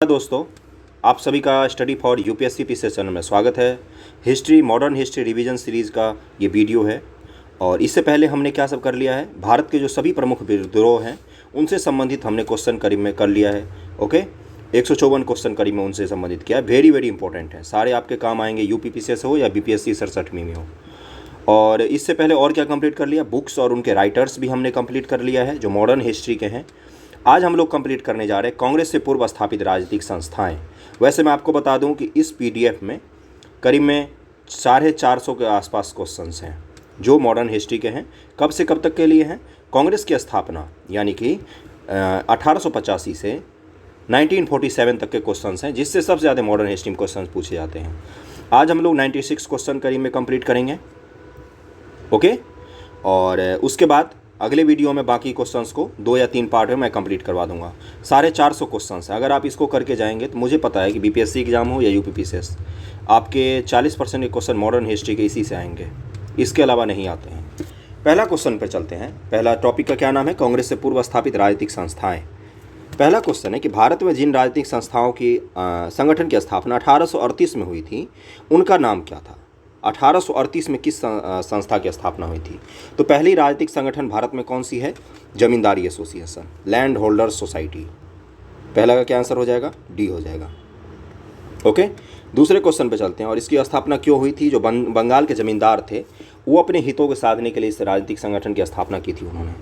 दोस्तों, आप सभी का study for UPSC PCS channel में स्वागत है। History modern history revision series का ये वीडियो है। और इससे पहले हमने क्या सब कर लिया है, भारत के जो सभी प्रमुख विद्रोह हैं उनसे संबंधित हमने क्वेश्चन करीब में कर लिया है। ओके, 154 क्वेश्चन करीब में उनसे संबंधित किया है। वेरी इंपॉर्टेंट है, सारे आपके काम आएंगे, यूपी पीसीएस हो या बीपीएससी 67वीं में हो। और इससे पहले और क्या कंप्लीट कर लिया, बुक्स और उनके राइटर्स भी हमने कंप्लीट कर लिया है जो मॉडर्न हिस्ट्री के हैं। आज हम लोग कंप्लीट करने जा रहे हैं कांग्रेस से पूर्व स्थापित राजनीतिक संस्थाएं। वैसे मैं आपको बता दूं कि इस पीडीएफ में करीब में 450 के आसपास क्वेश्चंस हैं जो मॉडर्न हिस्ट्री के हैं। कब से कब तक के लिए हैं, कांग्रेस की स्थापना यानी कि 1885 से 1947 तक के क्वेश्चंस हैं, जिससे सबसे ज़्यादा मॉडर्न हिस्ट्री में क्वेश्चन पूछे जाते हैं। आज हम लोग 96 क्वेश्चन करीब में कंप्लीट करेंगे। ओके, और उसके बाद अगले वीडियो में बाकी क्वेश्चंस को 2 या 3 पार्ट में मैं कंप्लीट करवा दूंगा। 450 क्वेश्चंस हैं, अगर आप इसको करके जाएंगे तो मुझे पता है कि बीपीएससी एग्जाम हो या यूपीपीसीएस, आपके 40% के क्वेश्चन मॉडर्न हिस्ट्री के इसी से आएंगे, इसके अलावा नहीं आते हैं। पहला क्वेश्चन पर चलते हैं। पहला टॉपिक का क्या नाम है, कांग्रेस से पूर्व स्थापित राजनीतिक संस्थाएँ। पहला क्वेश्चन है कि भारत में जिन राजनीतिक संस्थाओं की संगठन की स्थापना 1838 में हुई थी उनका नाम क्या था। 1838 में किस संस्था की स्थापना हुई थी। तो पहली राजनीतिक संगठन भारत में कौन सी है, जमींदारी एसोसिएशन, लैंड होल्डर्स सोसाइटी। पहला का क्या आंसर हो जाएगा, डी हो जाएगा। ओके, दूसरे क्वेश्चन पे चलते हैं। और इसकी स्थापना क्यों हुई थी, जो बंगाल के जमींदार थे वो अपने हितों को साधने के लिए इस राजनीतिक संगठन की स्थापना की थी उन्होंने।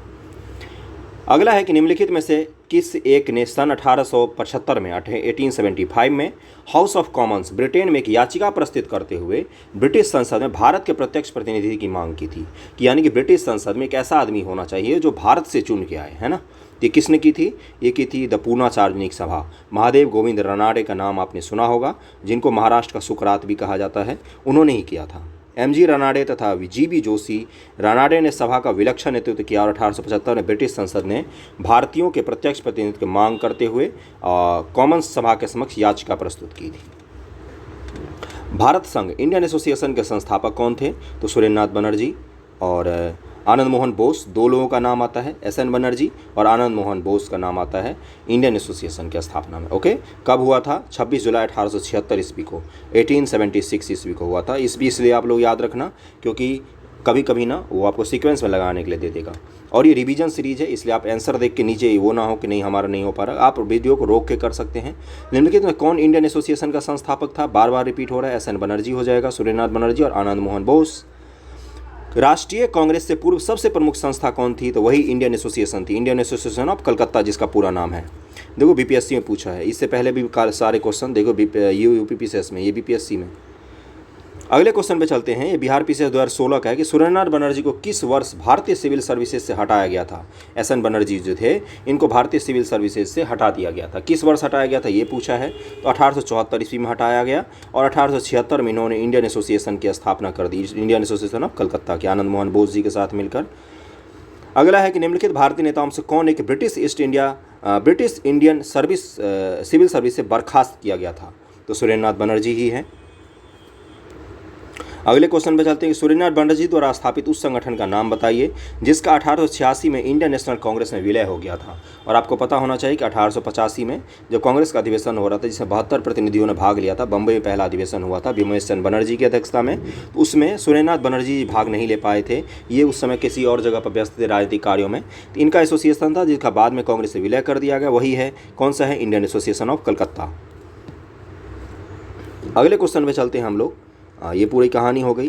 अगला है कि निम्नलिखित में से किस एक ने सन 1875 में 1875 में हाउस ऑफ कॉमन्स ब्रिटेन में एक याचिका प्रस्तुत करते हुए ब्रिटिश संसद में भारत के प्रत्यक्ष प्रतिनिधि की मांग की थी, कि यानी कि ब्रिटिश संसद में एक ऐसा आदमी होना चाहिए जो भारत से चुन के आए, है ना। ये किसने की थी, ये की थी द पूना सार्वजनिक सभा। महादेव गोविंद रानाडे का नाम आपने सुना होगा, जिनको महाराष्ट्र का सुकरात भी कहा जाता है, उन्होंने ही किया था। एमजी रानाडे तथा जीबी जोशी रानाडे ने सभा का विलक्षण नेतृत्व किया और 1875 में ब्रिटिश संसद ने भारतीयों के प्रत्यक्ष प्रतिनिधित्व की मांग करते हुए कॉमन्स सभा के समक्ष याचिका प्रस्तुत की थी। भारत संघ इंडियन एसोसिएशन के संस्थापक कौन थे, तो सुरेंद्रनाथ बनर्जी और आनंद मोहन बोस। दो लोगों का नाम आता है, एस एन बनर्जी और आनंद मोहन बोस का नाम आता है इंडियन एसोसिएशन की स्थापना में। ओके, कब हुआ था, 26 जुलाई 1876 ईस्वी को, 1876 ईस्वी को हुआ था। इस भी इसलिए आप लोग याद रखना, क्योंकि कभी कभी ना वो आपको सीक्वेंस में लगाने के लिए दे देगा। और ये रिवीजन सीरीज है, इसलिए आप आंसर देख के नीचे वो ना हो कि नहीं हमारा नहीं हो पा रहा, आप वीडियो को रोक के कर सकते हैं। निम्नलिखित में कौन इंडियन एसोसिएशन का संस्थापक था, बार बार रिपीट हो रहा है, एस एन बनर्जी हो जाएगा, सुरेंद्रनाथ बनर्जी और आनंद मोहन बोस। राष्ट्रीय कांग्रेस से पूर्व सबसे प्रमुख संस्था कौन थी, तो वही इंडियन एसोसिएशन थी, इंडियन एसोसिएशन ऑफ कलकत्ता, जिसका पूरा नाम है। देखो बीपीएससी में पूछा है, इससे पहले भी सारे क्वेश्चन देखो यूपीपीसीएस में, ये बीपीएससी में। अगले क्वेश्चन पे चलते हैं। ये बिहार पीसीएस 2016 का है कि सुरेंद्रनाथ बनर्जी को किस वर्ष भारतीय सिविल सर्विसेज से हटाया गया था। एस एन बनर्जी जो थे, इनको भारतीय सिविल सर्विसेज से हटा दिया गया था। किस वर्ष हटाया गया था ये पूछा है, तो 1874 ईस्वी में हटाया गया और 1876 में इन्होंने इंडियन एसोसिएशन की स्थापना कर दी, इंडियन एसोसिएशन ऑफ कलकत्ता के, आनंद मोहन बोस जी के साथ मिलकर। अगला है कि निम्नलिखित भारतीय नेताओं से कौन एक ब्रिटिश इंडियन सिविल सर्विस से बर्खास्त किया गया था, तो सुरेंद्रनाथ बनर्जी ही हैं। अगले क्वेश्चन पे चलते हैं कि सुरेंद्रनाथ बनर्जी द्वारा स्थापित उस संगठन का नाम बताइए जिसका 1886 में इंडियन नेशनल कांग्रेस में विलय हो गया था। और आपको पता होना चाहिए कि 1885 में जब कांग्रेस का अधिवेशन हो रहा था, जिसमें 72 प्रतिनिधियों ने भाग लिया था, बम्बई में पहला अधिवेशन हुआ था बिमलेश चंद्र बनर्जी की अध्यक्षता में, तो उसमें सुरेंद्रनाथ बनर्जी भाग नहीं ले पाए थे। ये उस समय किसी और जगह पर व्यस्त थे राजनीतिक कार्यों में। तो इनका एसोसिएशन था जिसका बाद में कांग्रेस से विलय कर दिया गया, वही है, कौन सा है, इंडियन एसोसिएशन ऑफ कलकत्ता। अगले क्वेश्चन पे चलते हैं हम लोग। ये पूरी कहानी हो गई।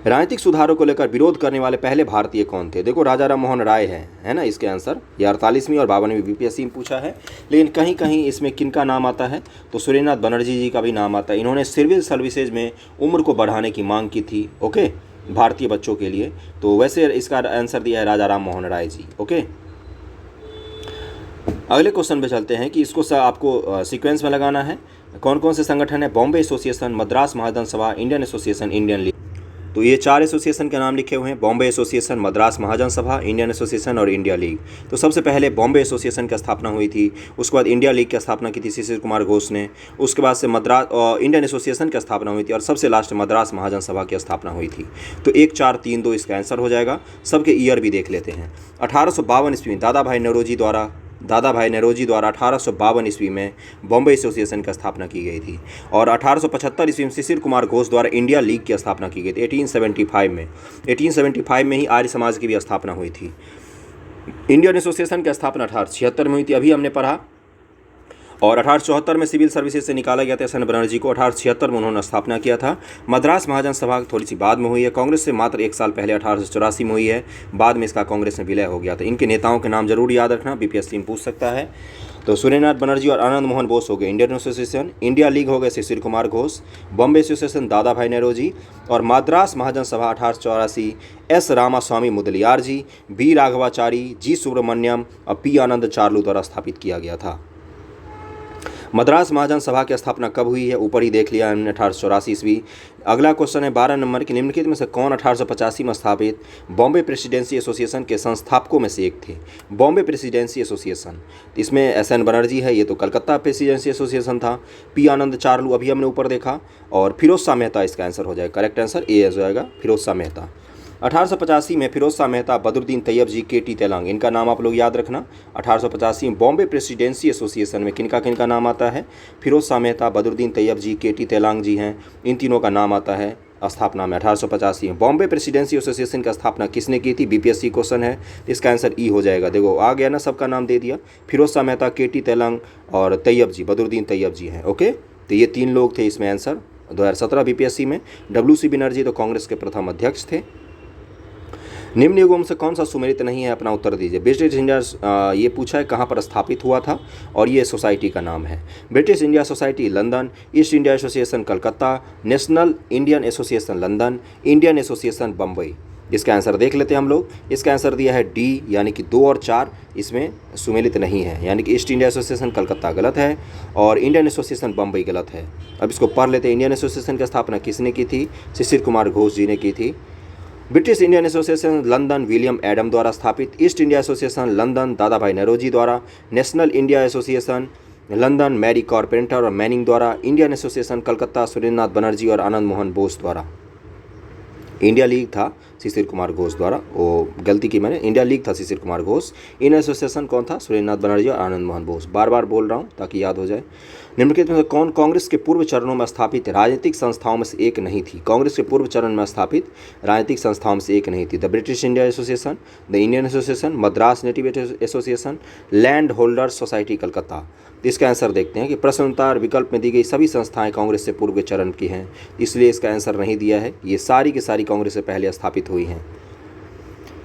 राजनीतिक सुधारों को लेकर विरोध करने वाले पहले भारतीय कौन थे, देखो राजा राम मोहन राय है ना इसके आंसर। ये 48वीं और 52वीं बीपीएससी में पूछा है, लेकिन कहीं कहीं इसमें किनका नाम आता है, तो सुरेंद्रनाथ बनर्जी जी का भी नाम आता है। इन्होंने सिविल सर्विसेज में उम्र को बढ़ाने की मांग की थी, ओके, भारतीय बच्चों के लिए। तो वैसे इसका आंसर दिया है राजा राम मोहन राय जी। ओके, अगले क्वेश्चन पे चलते हैं कि इसको आपको सीक्वेंस में लगाना है। कौन कौन से संगठन है, बॉम्बे एसोसिएशन, मद्रास महाजन सभा, इंडियन एसोसिएशन, इंडियन लीग। तो ये 4 एसोसिएशन के नाम लिखे हुए हैं, बॉम्बे एसोसिएशन, मद्रास महाजन सभा, इंडियन एसोसिएशन और इंडिया लीग। तो सबसे पहले बॉम्बे एसोसिएशन की स्थापना हुई थी, उसके बाद इंडिया लीग की स्थापना की थी शिशिर कुमार घोष ने, उसके बाद से इंडियन एसोसिएशन की स्थापना हुई थी और सबसे लास्ट मद्रास महाजन सभा की स्थापना हुई थी। तो 1 4 3 2 इसका आंसर हो जाएगा। सबके ईयर भी देख लेते हैं। 1852 ईस्वी में दादा भाई नौरोजी द्वारा दादा भाई नौरोजी द्वारा 1852 ईस्वी में बॉम्बे एसोसिएशन की स्थापना की गई थी और 1875 ईस्वी में शिशिर कुमार घोष द्वारा इंडिया लीग की स्थापना की गई थी 1875 में ही आर्य समाज की भी स्थापना हुई थी। इंडियन एसोसिएशन की स्थापना 1876 में हुई थी, अभी हमने पढ़ा। और 1874 में सिविल सर्विसेज से निकाला गया था एस एन बनर्जी को। 1876 में उन्होंने स्थापना किया था। मद्रास महाजन सभा थोड़ी सी बाद में हुई है, कांग्रेस से मात्र 1 साल पहले 1884 में हुई है, बाद में इसका कांग्रेस में विलय हो गया था। इनके नेताओं के नाम जरूर याद रखना, बीपीएससी में पूछ सकता है। तो सूर्यनाथ बनर्जी और आनंद मोहन बोस हो गए इंडियन एसोसिएशन, इंडिया लीग हो गए शिशिर कुमार घोष, बॉम्बे एसोसिएशन दादा भाई नौरोजी और मद्रास महाजन सभा 1884 एस रामास्वामी मुदलियार जी, बी राघवाचारी, जी सुब्रमण्यम और पी आनंद चार्लू द्वारा स्थापित किया गया था। मद्रास महाजन सभा की स्थापना कब हुई है, ऊपर ही देख लिया हमने 1884 ईस्वी। अगला क्वेश्चन है 12 नंबर की, निम्नलिखित में से कौन 1885 में स्थापित बॉम्बे प्रेसिडेंसी एसोसिएशन के संस्थापकों में से एक थे। बॉम्बे प्रेसिडेंसी एसोसिएशन, इसमें एस एन बनर्जी है, ये तो कलकत्ता प्रेसिडेंसी एसोसिएशन था। पी आनंद चार्लू अभी हमने ऊपर देखा, और फिरोज शाह मेहता इसका आंसर हो जाएगा, करेक्ट आंसर ए हो जाएगा फिरोज शाह मेहता। 1885 में फिरोज शाह मेहता, बदरुद्दीन तैयब जी, के.टी. तेलांग, इनका नाम आप लोग याद रखना। 1885 में बॉम्बे प्रेसिडेंसी एसोसिएशन में किनका नाम आता है, फिरोज शाह मेहता, बदरुद्दीन तैयब जी, के.टी. तेलांग जी हैं, इन तीनों का नाम आता है स्थापना में। 1885 में बॉम्बे प्रेसिडेंसी एसोसिएशन की स्थापना किसने की थी, बीपीएससी क्वेश्चन है, इसका आंसर ई हो जाएगा। देखो आ गया ना, सबका नाम दे दिया, फिरोज शाह मेहता, के.टी. तेलांग और तैयब जी, बदरुद्दीन तैयब जी हैं। ओके, तो ये 3 लोग थे इसमें आंसर 2017 बीपीएससी में। डब्ल्यू.सी. बनर्जी तो कांग्रेस के प्रथम अध्यक्ष थे। निम्न युगों में से कौन सा सुमेलित नहीं है, अपना उत्तर दीजिए। ब्रिटिश इंडिया ये पूछा है कहाँ पर स्थापित हुआ था, और ये सोसाइटी का नाम है British India society London, east India association Calcutta, national Indian association London, Indian association Bombay. इसका आंसर देख लेते हैं हम लोग। इसका आंसर दिया है डी, यानी कि 2 और 4 इसमें सुमेलित नहीं है, यानी कि ईस्ट इंडिया एसोसिएशन कलकत्ता गलत है और इंडियन एसोसिएशन बम्बई गलत है। अब इसको पढ़ लेते हैं। इंडियन एसोसिएशन की स्थापना किसने की थी, शिशिर कुमार घोष जी ने की थी। British Indian association London, William Adam द्वारा स्थापित। ईस्ट इंडिया एसोसिएशन लंदन, दादा भाई नौरोजी द्वारा। National India association London, Mary Carpenter और मैनिंग द्वारा। इंडियन एसोसिएशन कलकत्ता, सूर्यनाथ बनर्जी और आनंद मोहन बोस द्वारा। इंडिया लीग था शिशिर कुमार घोष द्वारा, वो गलती की मैंने, इंडिया लीग था शिशिर कुमार घोष। इंडियन एसोसिएशन कौन था, सूर्यनाथ बनर्जी और आनंद मोहन बोस। बार बार बोल रहा हूँ ताकि याद हो जाए। निम्नलिखित में से कौन कांग्रेस के पूर्व चरणों में स्थापित राजनीतिक संस्थाओं में से एक नहीं थी। कांग्रेस के पूर्व चरण में स्थापित राजनीतिक संस्थाओं में से एक नहीं थी। The British India association, the Indian association, Madras native association, land holders society Calcutta. इसका आंसर देखते हैं कि प्रश्नोत्तर विकल्प में दी गई सभी संस्थाएं कांग्रेस से पूर्व के चरण की हैं, इसलिए इसका आंसर नहीं दिया है। ये सारी की सारी कांग्रेस से पहले स्थापित हुई हैं।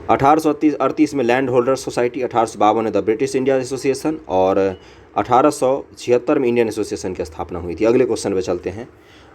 1838 में लैंड होल्डर्स सोसाइटी, 1852 में द ब्रिटिश इंडिया एसोसिएशन और 1876 में इंडियन एसोसिएशन की स्थापना हुई थी। अगले क्वेश्चन पे चलते हैं।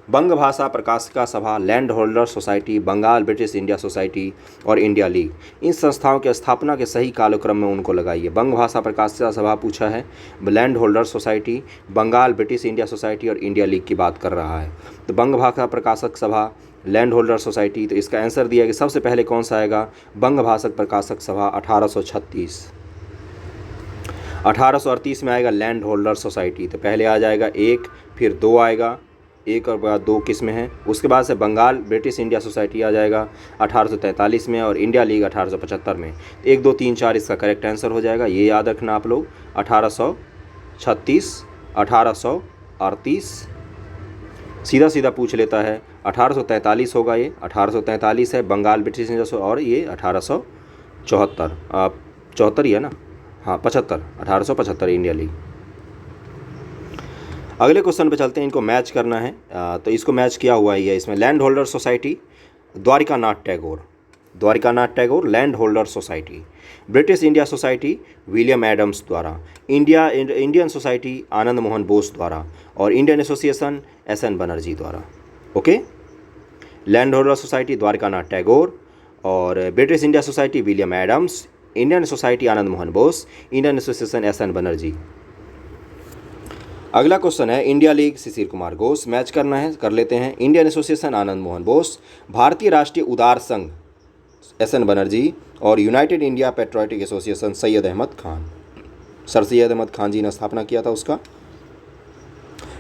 बंग Bhasha Prakashika Sabha, land holder society, Bengal British India society और इंडिया लीग, इन संस्थाओं की स्थापना के सही कालक्रम में उनको लगाइए। बंग भाषा प्रकाशिका सभा पूछा है, land holder society, Bengal British India society और इंडिया लीग की बात कर रहा है। तो बंग भाषा प्रकाशक सभा, लैंड होल्डर सोसाइटी, तो इसका आंसर दिया कि सबसे पहले कौन सा आएगा, बंग भाषक प्रकाशक सभा 1836। 1838 में आएगा लैंड होल्डर सोसाइटी, तो पहले आ जाएगा 1, फिर 2 आएगा, 1 और बाद 2 किस में है। उसके बाद से बंगाल ब्रिटिश इंडिया सोसाइटी आ जाएगा 1843 में और इंडिया लीग 1875 में। 1, 2, 3, 4 इसका करेक्ट आंसर हो जाएगा, ये याद रखना आप लोग। 1836, 1838, सीधा सीधा पूछ लेता है। 1843 होगा, ये 1843 है बंगाल ब्रिटिश इंडिया, और ये 1874, 74 ही है ना, हाँ 75, 1875 इंडिया लीग। अगले क्वेश्चन पे चलते हैं, इनको मैच करना है। तो इसको मैच किया हुआ ही है इसमें। Land holder society Dwarkanath Tagore land holder society. British India society William Adams द्वारा। इंडियन सोसाइटी आनंद मोहन बोस द्वारा और Indian association S N Banerjee द्वारा। Okay, land holder society Dwarkanath Tagore और British India society William Adams, Indian society Anand Mohan Bose, Indian association S N Banerjee. अगला question है India league Shishir Kumar Ghosh, match करना है, कर लेते हैं। इंडियन एसोसिएशन आनंद मोहन बोस, भारतीय राष्ट्रीय उदार संघ एस एन बनर्जी और United India patriotic association Syed Ahmad Khan, sir Syed Ahmad Khan ji ने स्थापना किया था उसका।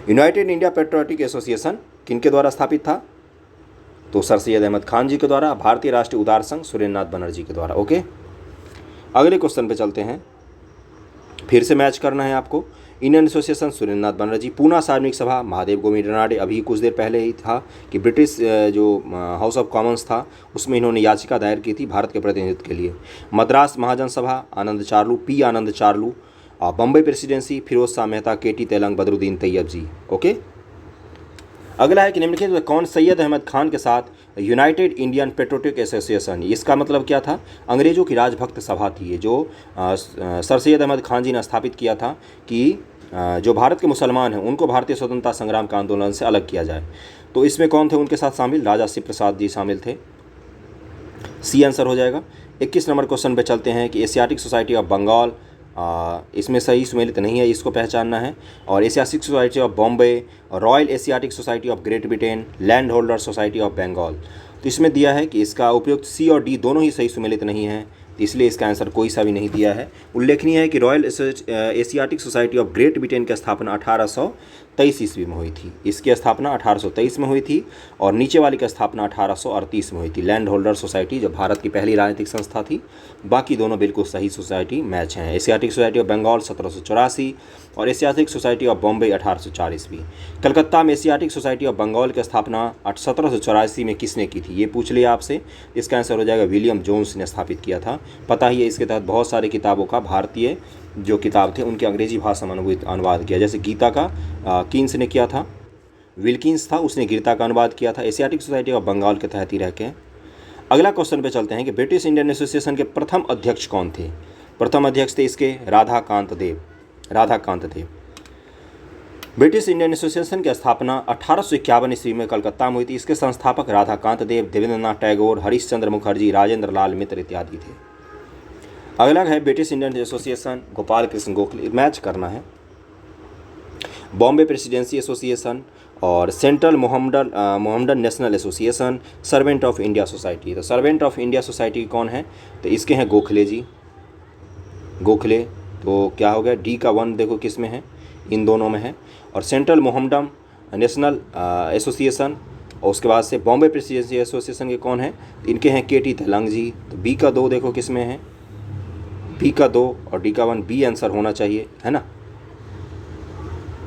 यूनाइटेड इंडिया पेट्रियोटिक एसोसिएशन किनके द्वारा स्थापित था, तो सर सैयद अहमद खान जी के द्वारा। भारतीय राष्ट्रीय उदार संघ सूर्यनाथ बनर्जी के द्वारा। ओके, अगले क्वेश्चन पे चलते हैं। फिर से मैच करना है आपको। Indian association Surendranath Banerjee. पूना सार्वजनिक सभा महादेव गोविंद रनाडे। अभी कुछ देर पहले ही था कि ब्रिटिश जो हाउस ऑफ कॉमन्स था उसमें इन्होंने याचिका दायर की थी भारत के प्रतिनिधित्व के लिए। मद्रास महाजन सभा आनंद चार्लू, पी आनंद चार्लू। बम्बई प्रेसिडेंसी फिरोज शाह मेहता, केटी तेलंग, बदरुद्दीन तैयब जी। ओके, अगला है कि निम्नलिखित कौन सैयद अहमद खान के साथ यूनाइटेड इंडियन पेट्रोटिक एसोसिएशन। इसका मतलब क्या था? अंग्रेज़ों की राजभक्त सभा थी ये, जो सर सैयद अहमद खान जी ने स्थापित किया था कि जो भारत के मुसलमान हैं उनको भारतीय स्वतंत्रता संग्राम के आंदोलन से अलग किया जाए। तो इसमें कौन थे उनके साथ शामिल? राजा शिव प्रसाद जी शामिल थे। सी आंसर हो जाएगा। 21 नंबर क्वेश्चन पे चलते हैं कि एशियाटिक सोसाइटी ऑफ बंगाल, इसमें सही सुमेलित नहीं है, इसको पहचानना है। और Asiatic society of Bombay, royal Asiatic society of Great Britain, land holder society of Bengal. तो इसमें दिया है कि इसका उपयुक्त सी और डी दोनों ही सही सुमेलित नहीं है, तो इसलिए इसका आंसर कोई सा भी नहीं दिया है। उल्लेखनीय है कि royal Asiatic society of Great Britain की स्थापना 1823 ईस्वी में हुई थी। इसकी स्थापना 1823 में हुई थी और नीचे वाली की स्थापना 1838 में हुई थी। लैंड होल्डर सोसाइटी जो भारत की पहली राजनीतिक संस्था थी। बाकी दोनों बिल्कुल सही सोसाइटी मैच हैं। एशियाटिक सोसाइटी ऑफ बंगाल 1784 और एशियाटिक सोसाइटी ऑफ बॉम्बे 1804 ईस्वी। कलकत्ता में एशियाटिक सोसाइटी ऑफ बंगाल की स्थापना 1784 में किसने की थी, ये पूछ लिया आपसे। इसका आंसर हो जाएगा विलियम जोन्स ने स्थापित किया था। पता ही है, इसके तहत बहुत सारी किताबों का भारतीय जो किताब थे उनके अंग्रेजी भाषा में अनुवाद किया। जैसे गीता का कीन्स ने किया था, विल्किंस था उसने गीता का अनुवाद किया था। एशियाटिक सोसाइटी ऑफ बंगाल के तहत ही रह के। अगला क्वेश्चन पे चलते हैं कि ब्रिटिश इंडियन एसोसिएशन के प्रथम अध्यक्ष कौन थे। प्रथम अध्यक्ष थे इसके राधाकांत देव। ब्रिटिश इंडियन एसोसिएशन की स्थापना 1851 ईस्वी में कलकत्ता में हुई थी। इसके संस्थापक राधाकांत देव, देवेंद्रनाथ टैगोर, हरीश चंद्र मुखर्जी, राजेंद्र लाल मित्र इत्यादि थे। अगला है British Indian association, Gopal Krishna Gokhale. Match करना है। बॉम्बे प्रेसिडेंसी एसोसिएशन और central Mohammedan national association, servant of India society. तो सर्वेंट ऑफ इंडिया सोसाइटी कौन है? तो इसके हैं गोखले जी, गोखले। तो क्या हो गया? डी का 1 देखो किस में है, इन दोनों में है। और सेंट्रल मोहम्मडन नेशनल एसोसिएशन और उसके बाद से बॉम्बे प्रेसिडेंसी एसोसिएशन के कौन है? इनके हैं केटी तेलंग जी। तो बी का 2 देखो किस में है, बी का 2 और डी का 1, बी आंसर होना चाहिए, है ना।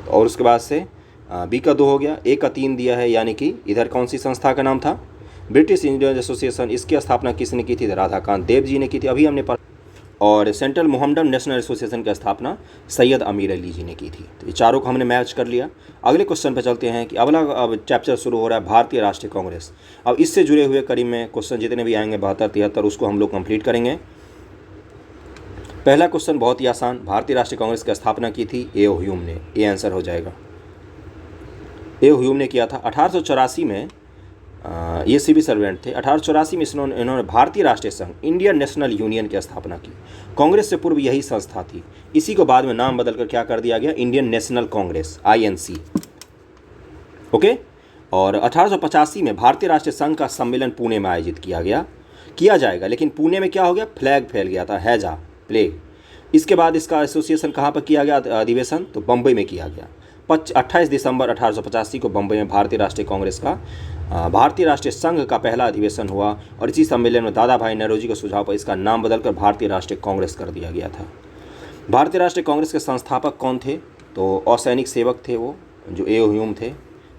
और उसके बाद से बी का 2 हो गया, ए का 3 दिया है, यानी कि इधर कौन सी संस्था का नाम था? British Indian association. इसकी स्थापना किसने की थी? राधाकांत देव जी ने की थी, अभी हमने पढ़ा। और सेंट्रल मोहम्मडन नेशनल एसोसिएशन की स्थापना सैयद अमीर अली जी ने की थी। तो ये चारों को हमने मैच कर लिया। अगले क्वेश्चन पे चलते हैं कि अगला अब चैप्टर शुरू हो रहा है भारतीय राष्ट्रीय कांग्रेस। अब इससे जुड़े हुए करीब में क्वेश्चन जितने भी आएंगे 72, 73 उसको हम लोग कंप्लीट करेंगे। पहला क्वेश्चन बहुत ही आसान, भारतीय राष्ट्रीय कांग्रेस की स्थापना की थी ए ओ ह्यूम ने। ए आंसर हो जाएगा, ए ओ ह्यूम ने किया था। 1884 में ये सिविल सर्वेंट थे। 1884 में इन्होंने भारतीय राष्ट्रीय संघ, इंडियन नेशनल यूनियन की स्थापना की। कांग्रेस से पूर्व यही संस्था थी। इसी को बाद में नाम बदलकर क्या कर दिया गया? Indian national Congress, INC। Okay. और 1885 में भारतीय राष्ट्रीय संघ का सम्मेलन पुणे में आयोजित किया जाएगा, लेकिन पुणे में क्या हो गया? फ्लैग फैल गया था, हैजा, प्लेग। इसके बाद इसका एसोसिएशन कहाँ पर किया गया अधिवेशन? तो बम्बई में किया गया। 28 दिसंबर 1885 को बम्बई में भारतीय राष्ट्रीय कांग्रेस का भारतीय राष्ट्रीय संघ का पहला अधिवेशन हुआ और इसी सम्मेलन में दादा भाई नौरोजी के सुझाव पर इसका नाम बदलकर भारतीय राष्ट्रीय कांग्रेस कर दिया गया था। भारतीय राष्ट्रीय कांग्रेस के संस्थापक कौन थे? तो असैनिक सेवक थे वो, जो ए ओ ह्यूम थे,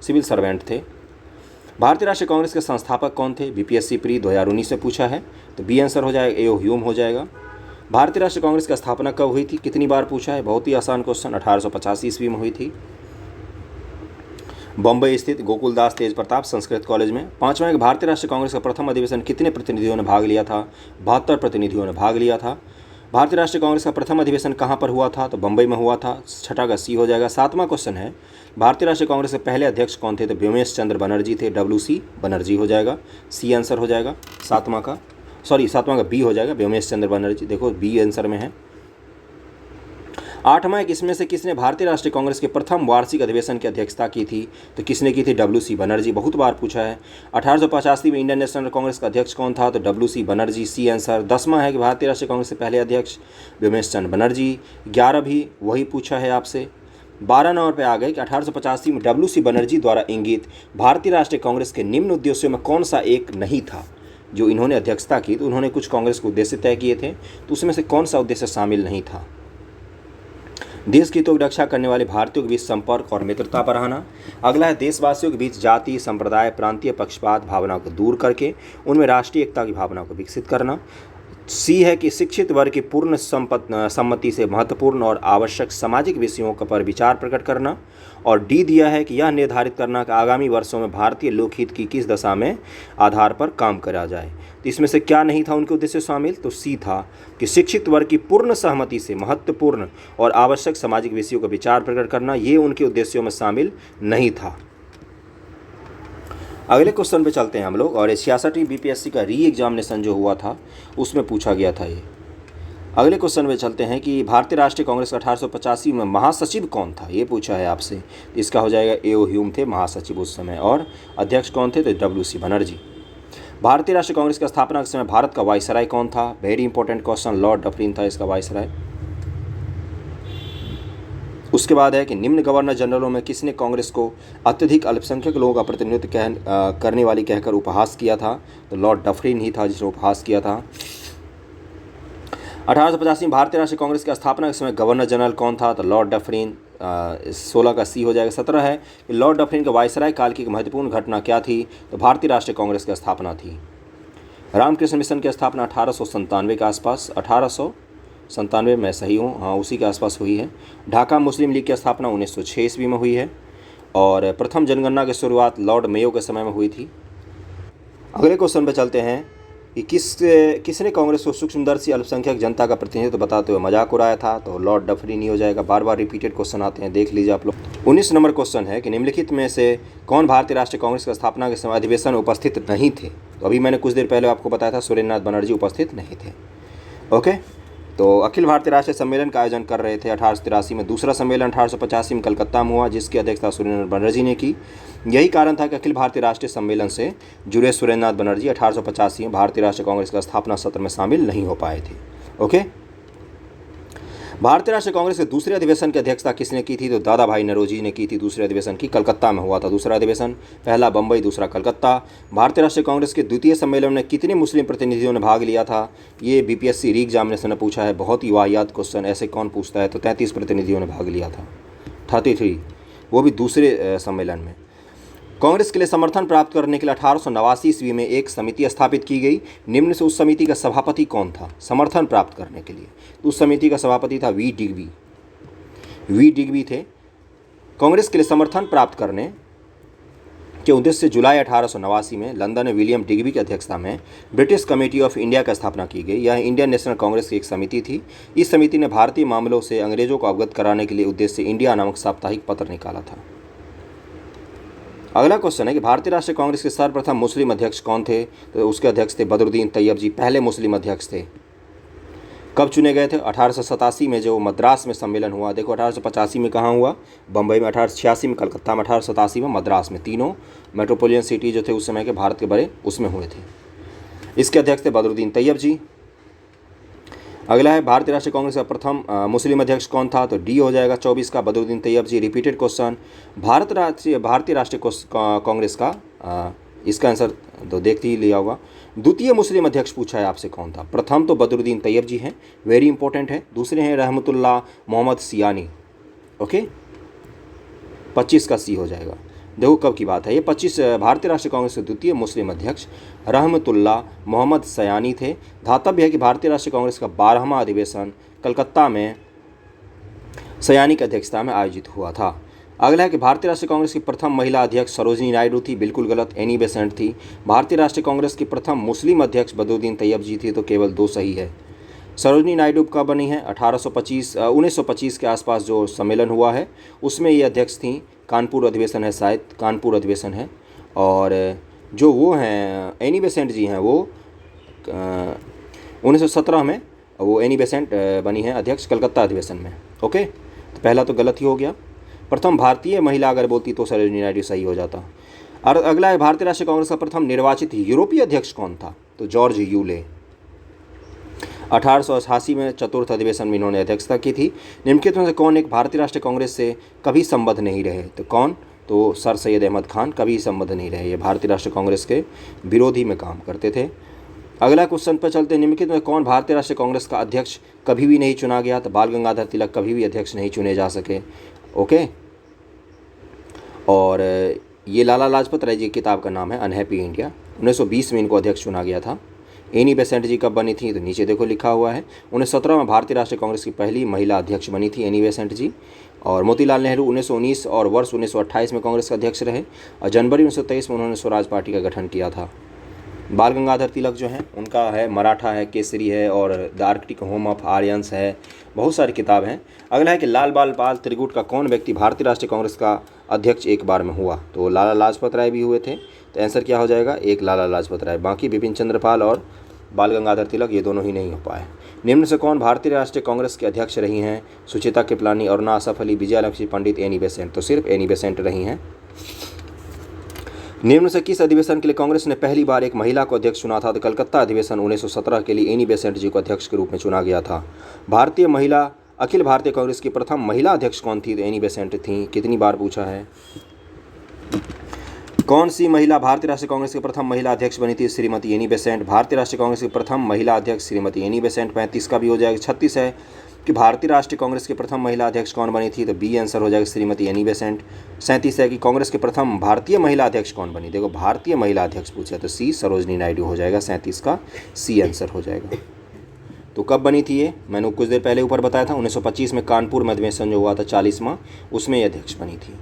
सिविल सर्वेंट थे। भारतीय राष्ट्रीय कांग्रेस के संस्थापक कौन थे? BPSC प्री 2019 में पूछा है, तो बी आंसर हो जाएगा, ए ओ ह्यूम हो जाएगा। भारतीय राष्ट्रीय कांग्रेस की स्थापना कब हुई थी? कितनी बार पूछा है, बहुत ही आसान क्वेश्चन। 1885 ईस्वी में हुई थी, बम्बई स्थित गोकुलदास तेज प्रताप संस्कृत कॉलेज में। पांचवा, भारतीय राष्ट्रीय कांग्रेस का प्रथम अधिवेशन कितने प्रतिनिधियों ने भाग लिया था? 72 प्रतिनिधियों ने भाग लिया था। भारतीय राष्ट्रीय कांग्रेस का प्रथम अधिवेशन कहाँ पर हुआ था? तो बम्बई में हुआ था। छठा का सी हो जाएगा। सातवां क्वेश्चन है, भारतीय राष्ट्रीय कांग्रेस के पहले अध्यक्ष कौन थे? तो व्योमेश चंद्र बनर्जी थे, WC बनर्जी हो जाएगा, सी आंसर हो जाएगा। सातवां का बी हो जाएगा, व्योमेश चंद्र बनर्जी। देखो बी आंसर में है। आठवां, इसमें से किसने भारतीय राष्ट्रीय कांग्रेस के प्रथम वार्षिक अधिवेशन की अध्यक्षता की थी? तो किसने की थी? WC बनर्जी, बहुत बार पूछा है। 1885 में इंडियन नेशनल कांग्रेस का अध्यक्ष कौन था? तो WC बनर्जी, सी आंसर। 10वां है कि भारतीय राष्ट्रीय कांग्रेस के पहले अध्यक्ष व्योमेश चंद्र बनर्जी। 11 भी वही पूछा है आपसे। 12 नंबर पर आ गए कि 1885 में WC बनर्जी द्वारा इंगित भारतीय राष्ट्रीय कांग्रेस के निम्न उद्देश्यों में कौन सा एक नहीं था? जो इन्होंने अध्यक्षता की तो उन्होंने कुछ कांग्रेस के उद्देश्य तय किए थे, तो उसमें से कौन सा उद्देश्य शामिल नहीं था? देश की हितों की रक्षा करने वाले भारतीयों के बीच संपर्क और मित्रता बढ़ाना। अगला है देशवासियों के बीच जाति, संप्रदाय, प्रांतीय पक्षपात भावना को दूर करके उनमें राष्ट्रीय एकता की भावना को विकसित करना। सी है कि शिक्षित वर्ग की पूर्ण सम्मति से महत्वपूर्ण और आवश्यक सामाजिक विषयों पर विचार प्रकट करना। और डी दिया है कि यह निर्धारित करना कि आगामी वर्षों में भारतीय लोकहित की किस दशा में आधार पर काम करा जाए। तो इसमें से क्या नहीं था उनके उद्देश्य शामिल? तो सी था कि शिक्षित वर्ग की पूर्ण सहमति से महत्वपूर्ण और आवश्यक सामाजिक विषयों का विचार प्रकट करना, ये उनके उद्देश्यों में शामिल नहीं था। अगले क्वेश्चन पे चलते हैं हम लोग। और 66वीं बीपीएससी का री एग्जामिनेशन जो हुआ था उसमें पूछा गया था ये। अगले क्वेश्चन में चलते हैं कि भारतीय राष्ट्रीय कांग्रेस का 1885 में महासचिव कौन था, ये पूछा है आपसे। इसका हो जाएगा ए.ओ. ह्यूम थे महासचिव उस समय। और अध्यक्ष कौन थे? तो डब्ल्यू.सी. बनर्जी। भारतीय राष्ट्रीय कांग्रेस की स्थापना के समय भारत का वायसराय कौन था? Very important question, Lord Dufferin था इसका वायसराय। उसके बाद है कि निम्न गवर्नर जनरलों में किसने कांग्रेस को अत्यधिक अल्पसंख्यक लोगों का प्रतिनिधित्व करने वाली कहकर उपहास किया था? तो लॉर्ड डफरिन ही था जिसने उपहास किया था। 1885 में भारतीय राष्ट्रीय कांग्रेस की स्थापना के समय गवर्नर जनरल कौन था? तो लॉर्ड डफरिन। 16 का सी हो जाएगा। 17 है कि लॉर्ड डफरिन के वायसराय काल की महत्वपूर्ण घटना क्या थी? तो भारतीय राष्ट्रीय कांग्रेस की स्थापना थी। रामकृष्ण मिशन की स्थापना 1897 के आसपास, 1897 में सही हूँ, हाँ उसी के आसपास हुई है। ढाका मुस्लिम लीग की स्थापना 1906 ईस्वी में हुई है। और प्रथम जनगणना की शुरुआत लॉर्ड मेयो के समय में हुई थी। अगले क्वेश्चन पे चलते हैं कि किसने कांग्रेस को सूक्ष्मदर्शी अल्पसंख्यक जनता का प्रतिनिधित्व बताते हुए मजाक उड़ाया था? तो लॉर्ड डफरिन ही हो जाएगा। बार बार रिपीटेड क्वेश्चन आते हैं, देख लीजिए आप लोग। 19 नंबर क्वेश्चन है कि निम्नलिखित में से कौन भारतीय राष्ट्रीय कांग्रेस की स्थापना के समय अधिवेशन में उपस्थित नहीं थे? तो अभी मैंने कुछ देर पहले आपको बताया था सुरेंद्रनाथ बनर्जी उपस्थित नहीं थे। ओके, तो अखिल भारतीय राष्ट्रीय सम्मेलन का आयोजन कर रहे थे 1883 में। दूसरा सम्मेलन 1885 में कलकत्ता में हुआ जिसकी अध्यक्षता सुरेंद्रनाथ बनर्जी ने की। यही कारण था कि अखिल भारतीय राष्ट्रीय सम्मेलन से जुड़े सुरेंद्रनाथ बनर्जी 1885 में भारतीय राष्ट्रीय कांग्रेस का स्थापना सत्र में शामिल नहीं हो पाए थे। ओके, भारतीय राष्ट्रीय कांग्रेस के दूसरे अधिवेशन की अध्यक्षता किसने की थी? तो दादा भाई नौरोजी ने की थी। दूसरे अधिवेशन की कलकत्ता में हुआ था दूसरा अधिवेशन, पहला बम्बई दूसरा कलकत्ता। भारतीय राष्ट्रीय कांग्रेस के द्वितीय सम्मेलन में कितने मुस्लिम प्रतिनिधियों ने भाग लिया था? ये बीपीएससी री एग्जामिनेशन ने पूछा है, बहुत ही वाहियात क्वेश्चन, ऐसे कौन पूछता है। तो 33 प्रतिनिधियों ने भाग लिया था, 33, वो भी दूसरे सम्मेलन में। कांग्रेस के लिए समर्थन प्राप्त करने के लिए 1889 ईस्वी में एक समिति स्थापित की गई। निम्न से उस समिति का सभापति कौन था? समर्थन प्राप्त करने के लिए उस समिति का सभापति था वी डिग्बी थे। कांग्रेस के लिए समर्थन प्राप्त करने के उद्देश्य से जुलाई 1889 में लंदन में विलियम डिग्बी की अध्यक्षता में ब्रिटिश कमेटी ऑफ इंडिया की स्थापना की गई। यह इंडियन नेशनल कांग्रेस की एक समिति थी। इस समिति ने भारतीय मामलों से अंग्रेजों को अवगत कराने के लिए उद्देश्य से इंडिया नामक साप्ताहिक पत्र निकाला था। अगला क्वेश्चन है कि भारतीय राष्ट्रीय कांग्रेस के सर्वप्रथम मुस्लिम अध्यक्ष कौन थे? तो उसके अध्यक्ष थे बदरुद्दीन तैयब जी, पहले मुस्लिम अध्यक्ष थे। कब चुने गए थे? 1887 में जो मद्रास में सम्मेलन हुआ। देखो 1885 में कहाँ हुआ? बम्बई में, 1886 में कलकत्ता में, 1887 में मद्रास में। तीनों मेट्रोपोलिटन सिटी जो थे उस समय के भारत के बड़े, उसमें हुए थे। इसके अध्यक्ष थे बदरुद्दीन तैयब जी। अगला है भारतीय राष्ट्रीय कांग्रेस का प्रथम मुस्लिम अध्यक्ष कौन था? तो डी हो जाएगा 24 का, बदरुद्दीन तैयब जी। रिपीटेड क्वेश्चन, भारतीय राष्ट्रीय कांग्रेस का इसका आंसर तो देखते ही लिया होगा। द्वितीय मुस्लिम अध्यक्ष पूछा है आपसे कौन था? प्रथम तो बदरुद्दीन तैयब जी हैं, वेरी इंपॉर्टेंट है। दूसरे हैं रहमतुल्लाह मोहम्मद सियानी। ओके, 25 का सी हो जाएगा। देखो कब की बात है ये, 25 भारतीय राष्ट्रीय कांग्रेस के द्वितीय मुस्लिम अध्यक्ष रहमतुल्लाह मोहम्मद सयानी थे। धातव्य है कि भारतीय राष्ट्रीय कांग्रेस का 12वां अधिवेशन कलकत्ता में सयानी की अध्यक्षता में आयोजित हुआ था। अगला है कि भारतीय राष्ट्रीय कांग्रेस की प्रथम महिला अध्यक्ष सरोजिनी नायडू थी, बिल्कुल गलत, एनी बेसेंट थी। भारतीय राष्ट्रीय कांग्रेस की प्रथम मुस्लिम अध्यक्ष बदरुद्दीन तैयब जी थी, तो केवल 2 सही है। सरोजिनी नायडू कब बनी है? 1925 के आसपास जो सम्मेलन हुआ है उसमें ये अध्यक्ष थी। कानपुर अधिवेशन है, शायद कानपुर अधिवेशन है। और जो वो हैं एनी बेसेंट जी हैं, वो 1917 में वो एनी बेसेंट बनी है अध्यक्ष कलकत्ता अधिवेशन में। ओके, तो पहला तो गलत ही हो गया। प्रथम भारतीय महिला अगर बोलती तो सरोजिनी नायडू सही हो जाता। और अगला है भारतीय राष्ट्रीय कांग्रेस का प्रथम निर्वाचित यूरोपीय अध्यक्ष कौन था? तो जॉर्ज यूले। 1888 में चतुर्थ अधिवेशन में इन्होंने अध्यक्षता की थी। निम्नलिखित में से कौन एक भारतीय राष्ट्रीय कांग्रेस से कभी संबद्ध नहीं रहे? तो कौन? तो सर सैयद अहमद खान कभी संबद्ध नहीं रहे। ये भारतीय राष्ट्रीय कांग्रेस के विरोधी में काम करते थे। अगला क्वेश्चन पर चलते हैं। निम्नलिखित में कौन भारतीय राष्ट्रीय कांग्रेस का अध्यक्ष कभी भी नहीं चुना गया? तो बाल गंगाधर तिलक कभी भी अध्यक्ष नहीं चुने जा सके। ओके, और ये लाला लाजपत राय जी की किताब का नाम है अनहैप्पी इंडिया। 1920 में इनको अध्यक्ष चुना गया था। एनी बेसेंट जी कब बनी थी? तो नीचे देखो लिखा हुआ है। 1917 में भारतीय राष्ट्रीय कांग्रेस की पहली महिला अध्यक्ष बनी थी एनी बेसेंट जी। और मोतीलाल नेहरू 1919 और वर्ष 1928 में कांग्रेस के अध्यक्ष रहे और जनवरी 1923 में उन्होंने स्वराज पार्टी का गठन किया था। बाल गंगाधर तिलक जो हैं उनका है मराठा है, केसरी है और the Arctic home of Aryans है, बहुत सारी किताब हैं। अगला है कि लाल बाल पाल त्रिगुट का कौन व्यक्ति भारतीय राष्ट्रीय कांग्रेस का अध्यक्ष एक बार में हुआ? तो लाला लाजपत राय भी हुए थे, तो आंसर क्या हो जाएगा? एक लाला लाजपत राय। बाकी बिपिन चंद्र पाल और बाल गंगाधर तिलक ये दोनों ही नहीं हो पाए। निम्न से कौन भारतीय राष्ट्रीय कांग्रेस के अध्यक्ष रही हैं? सुचिता कृपलानी, अरुणा असफ अली, विजयालक्ष्मी पंडित, एनी बेसेंट। तो सिर्फ एनी बेसेंट रही हैं। निम्न से किस अधिवेशन के लिए कांग्रेस ने पहली बार एक महिला को अध्यक्ष चुना था? तो कलकत्ता अधिवेशन 1917 के लिए एनी बेसेंट जी को अध्यक्ष के रूप में चुना गया था। अखिल भारतीय कांग्रेस की प्रथम महिला अध्यक्ष कौन थी? तो एनी बेसेंट थी। कितनी बार पूछा है। कौन सी महिला भारतीय राष्ट्रीय कांग्रेस की प्रथम महिला अध्यक्ष बनी थी? Shrimati Annie Besant. भारतीय राष्ट्रीय कांग्रेस की प्रथम महिला अध्यक्ष श्रीमती एनी बेसेंट। 35 का भी हो जाएगा। 36 है कि भारतीय राष्ट्रीय कांग्रेस की प्रथम महिला अध्यक्ष कौन बनी थी? तो बी आंसर हो जाएगा, श्रीमती एनी बेसेंट। 37 है कि कांग्रेस के प्रथम भारतीय महिला अध्यक्ष कौन बनी? देखो भारतीय महिला अध्यक्ष पूछा तो सी सरोजनी नायडू हो जाएगा। 37 का सी आंसर हो जाएगा। तो कब बनी थी ये? मैंने कुछ देर पहले ऊपर बताया था। 1925 में कानपुर में अधिवेशन जो हुआ था 40वां, उसमें ये अध्यक्ष बनी थी।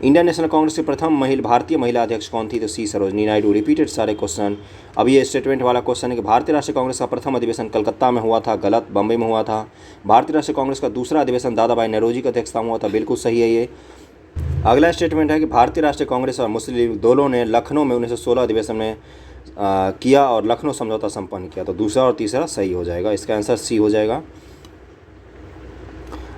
इंडियन नेशनल कांग्रेस की प्रथम भारतीय महिला अध्यक्ष कौन थी? तो सी सरोजनी नायडू। रिपीटेड सारे क्वेश्चन। अब ये स्टेटमेंट वाला क्वेश्चन है कि भारतीय राष्ट्रीय कांग्रेस का प्रथम अधिवेशन कलकत्ता में हुआ था, गलत, बम्बई में हुआ था। भारतीय राष्ट्रीय कांग्रेस का दूसरा अधिवेशन दादा भाई नौरोजी की अध्यक्षता में हुआ था, बिल्कुल सही है ये। अगला स्टेटमेंट है कि भारतीय राष्ट्रीय कांग्रेस और मुस्लिम लीग दोनों ने लखनऊ में 1916 अधिवेशन में किया और लखनऊ समझौता संपन्न किया। तो दूसरा और तीसरा सही हो जाएगा, इसका आंसर सी हो जाएगा।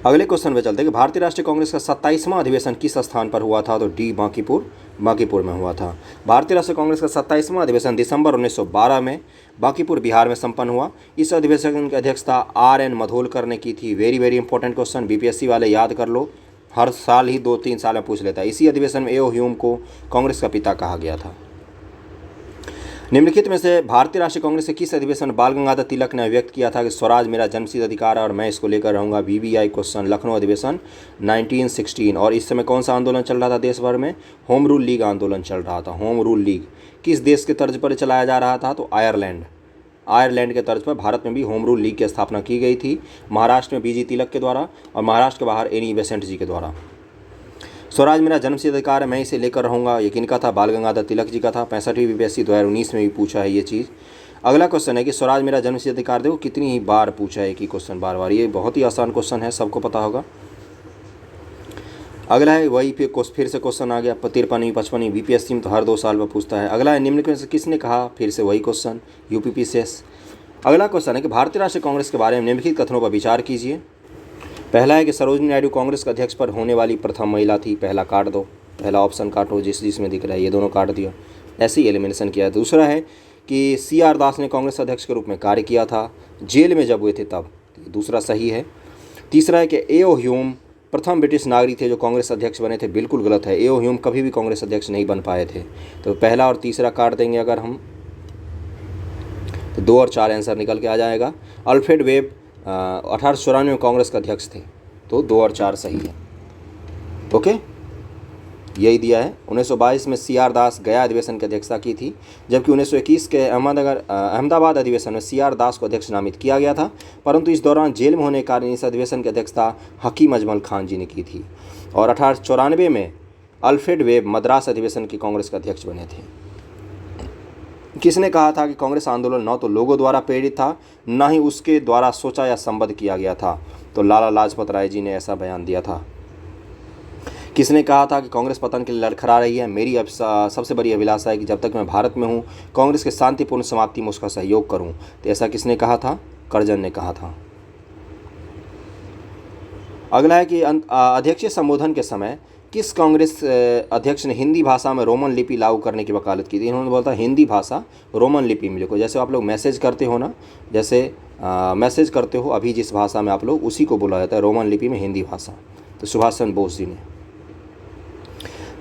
अगले क्वेश्चन पे चलते हैं कि भारतीय राष्ट्रीय कांग्रेस का 27वां अधिवेशन किस स्थान पर हुआ था? तो डी बांकीपुर में हुआ था। भारतीय राष्ट्रीय कांग्रेस का 27वां अधिवेशन दिसंबर 1912 में बांकीपुर बिहार में संपन्न हुआ। इस अधिवेशन की अध्यक्षता RN मधोलकर ने की थी। Very very important question, BPSC वाले याद कर लो, हर साल ही 2-3 साल में पूछ लेता है। इसी अधिवेशन में A.O. ह्यूम को कांग्रेस का पिता कहा गया था। निम्नलिखित में से भारतीय राष्ट्रीय कांग्रेस के किस अधिवेशन बाल गंगाधर तिलक ने व्यक्त किया था कि स्वराज मेरा जन्मसिद्ध अधिकार है और मैं इसको लेकर रहूंगा? BBI question. लखनऊ अधिवेशन 1916। और इस समय कौन सा आंदोलन चल रहा था देश भर में? होम रूल लीग आंदोलन चल रहा था। होम रूल लीग किस देश के तर्ज पर चलाया जा रहा था? तो आयरलैंड के तर्ज पर भारत में भी होम रूल लीग की स्थापना की गई थी। महाराष्ट्र में BG तिलक के द्वारा और महाराष्ट्र के बाहर एनी बेसेंट जी के द्वारा। स्वराज मेरा जन्मसिद्ध अधिकार है, मैं इसे लेकर रहूंगा, ये किनका था? बाल गंगाधर तिलक जी का था। 65वीं BPSC 2019 में भी पूछा है ये चीज़। अगला क्वेश्चन है कि स्वराज मेरा जन्मसिद्ध अधिकार, देखो कितनी ही बार पूछा है कि क्वेश्चन बार बार, ये बहुत ही आसान क्वेश्चन है, सबको पता होगा। अगला है वही फिर से क्वेश्चन आ गया 53वीं 55वीं BPSC में तो हर 2 साल में पूछता है। अगला है निम्नलिखित में से किसने कहा? फिर से वही क्वेश्चन UPPCS। अगला क्वेश्चन है कि भारतीय राष्ट्रीय कांग्रेस के बारे में निम्नलिखित कथनों पर विचार कीजिए। पहला है कि सरोजनी नायडू कांग्रेस के अध्यक्ष पर होने वाली प्रथम महिला थी। पहला काट दो, पहला ऑप्शन काटो जिसमें दिख रहा है, ये दोनों काट दिया, ऐसे ही एलिमिनेशन किया। दूसरा है कि CR दास ने कांग्रेस अध्यक्ष के रूप में कार्य किया था, जेल में जब हुए थे तब, दूसरा सही है। तीसरा है कि A.O. ह्यूम प्रथम ब्रिटिश नागरिक थे जो कांग्रेस अध्यक्ष बने थे, बिल्कुल गलत है। A.O. ह्यूम कभी भी कांग्रेस अध्यक्ष नहीं बन पाए थे। तो पहला और तीसरा काट देंगे अगर हम, तो 2 और 4 आंसर निकल के आ जाएगा। अल्फ्रेड वेब 1894 में कांग्रेस के अध्यक्ष थे, तो 2 और 4 सही है। ओके, यही दिया है। 1922 में CR दास गया अधिवेशन की अध्यक्षता की थी, जबकि 1921 के अहमदाबाद अधिवेशन में CR दास को अध्यक्ष नामित किया गया था, परंतु इस दौरान जेल में होने के कारण इस अधिवेशन की अध्यक्षता हकीम अजमल खान जी ने की थी। और 1894 में अल्फ्रेड वेब मद्रास अधिवेशन के कांग्रेस के अध्यक्ष बने थे। किसने कहा था कि कांग्रेस आंदोलन न तो लोगों द्वारा प्रेरित था, न ही उसके द्वारा सोचा या संबद्ध किया गया था? तो लाला लाजपत राय जी ने ऐसा बयान दिया था। किसने कहा था कि कांग्रेस पतन के लिए लड़खड़ा रही है? मेरी अब सबसे बड़ी अभिलाषा है कि जब तक मैं भारत में हूँ कांग्रेस के शांतिपूर्ण समाप्ति में उसका सहयोग करूँ। तो ऐसा किसने कहा था? कर्जन ने कहा था। अगला है कि अध्यक्षीय संबोधन के समय किस कांग्रेस अध्यक्ष ने हिंदी भाषा में रोमन लिपि लागू करने की वकालत की थी? इन्होंने बोला था हिंदी भाषा रोमन लिपि में लिखो। जैसे आप लोग मैसेज करते हो ना, जैसे मैसेज करते हो अभी जिस भाषा में आप लोग, उसी को बोला जाता है रोमन लिपि में हिंदी भाषा। तो सुभाष चंद्र बोस जी ने।